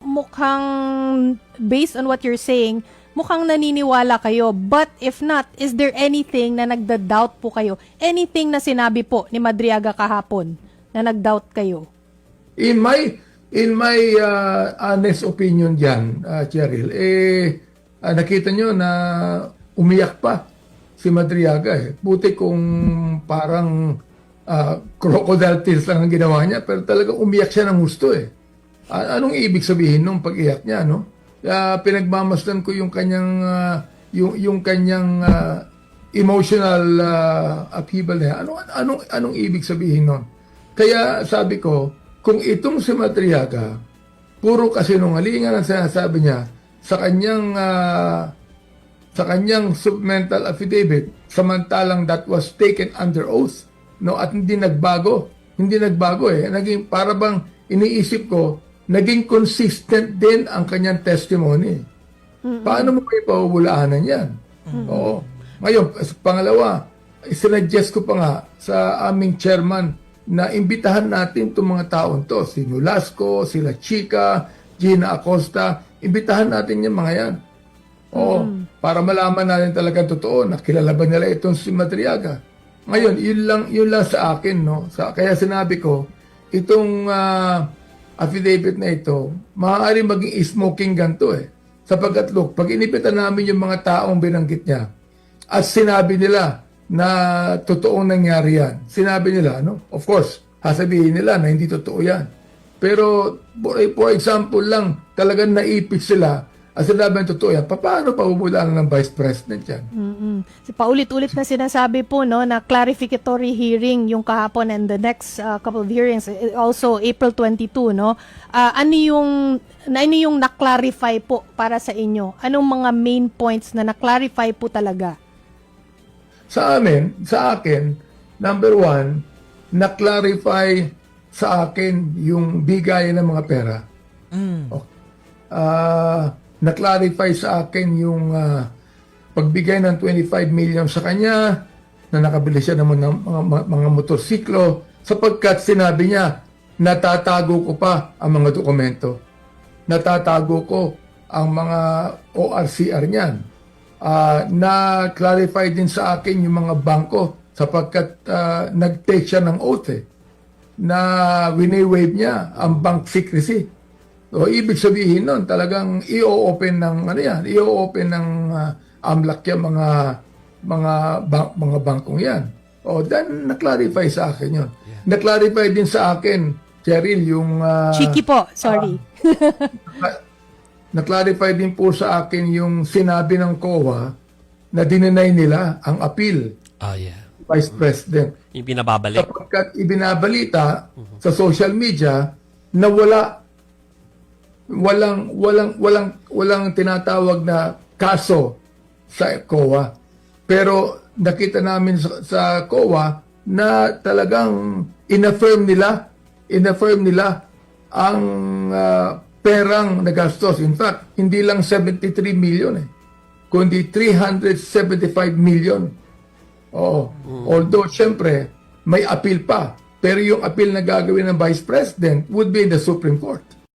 mukhang, based on what you're saying, mukhang naniniwala kayo. But if not, is there anything na nagda-doubt po kayo? Anything na sinabi po ni Madriaga kahapon na nag-doubt kayo? In my honest opinion diyan, Cheryl, nakita nyo na umiyak pa si Madriaga eh. Buti kung parang crocodile tears lang ang ginawa niya, pero talagang umiyak siya ng gusto eh. Anong ibig sabihin nung pag-iyak niya, no? Pinagmamasdan ko yung kanyang yung kanyang emotional upheaval niya. Anong ibig sabihin nun? Kaya sabi ko, kung itong si Madriaga, puro kasinungalingan ang sinasabi niya sa kanyang supplemental affidavit, samantalang that was taken under oath, no, at hindi nagbago eh. Naging para bang iniisip ko, naging consistent din ang kanyang testimony. Paano mo kayo pabubulaanan yan? Oo. Ngayon, pangalawa, sinuggest ko pa nga sa aming chairman na imbitahan natin itong mga taon to. Si Nolasco, sila Chica, Gina Acosta, imbitahan natin yung mga yan. Oo. Para malaman natin talagang totoo na kilala ba nila itong si Madriaga. Ngayon, yun lang sa akin, no? Kaya sinabi ko, itong affidavit na ito, maaari maging smoking gun to eh. Sapagkat look, pag inipitan namin yung mga taong binanggit niya, at sinabi nila na totoong nangyari yan, sinabi nila, no? Of course, sasabihin nila na hindi totoo yan. Pero, for example lang, talagang naipit sila at sinabi ng totoo yan, paano pabubulaan ng Vice President yan? Paulit-ulit na sinasabi po, no, na clarificatory hearing yung kahapon and the next couple of hearings, also April 22, no? Ano yung na-clarify po para sa inyo? Anong mga main points na na-clarify po talaga? Sa akin, number one, na-clarify sa akin yung bigayan ng mga pera. Na-clarify sa akin yung pagbigay ng 25 million sa kanya, na nakabili siya ng mga motorsiklo, sapagkat sinabi niya, natatago ko pa ang mga dokumento. Natatago ko ang mga ORCR niyan. Na-clarify din sa akin yung mga bangko, sapagkat nag-take siya ng oath na wini-waive niya ang bank secrecy. So, ibig sabihin nun, talagang i-open ng AMLAC yan, mga bangkong yan. O, then, na-clarify sa akin yun. Yeah. Na-clarify din sa akin, Cheryl, yung... Chiki po, sorry. Na-clarify din po sa akin yung sinabi ng COA na dinenay nila ang appeal. Vice President. Yung binababalik. Sapagkat ibinabalita sa social media na walang tinatawag na kaso sa COA. Pero nakita namin sa COA na talagang in-affirm nila ang perang nagastos. In fact, hindi lang 73 million kundi 375 million. Oo. Although, syempre, may appeal pa. Pero yung appeal na gagawin ng Vice President would be in the Supreme Court.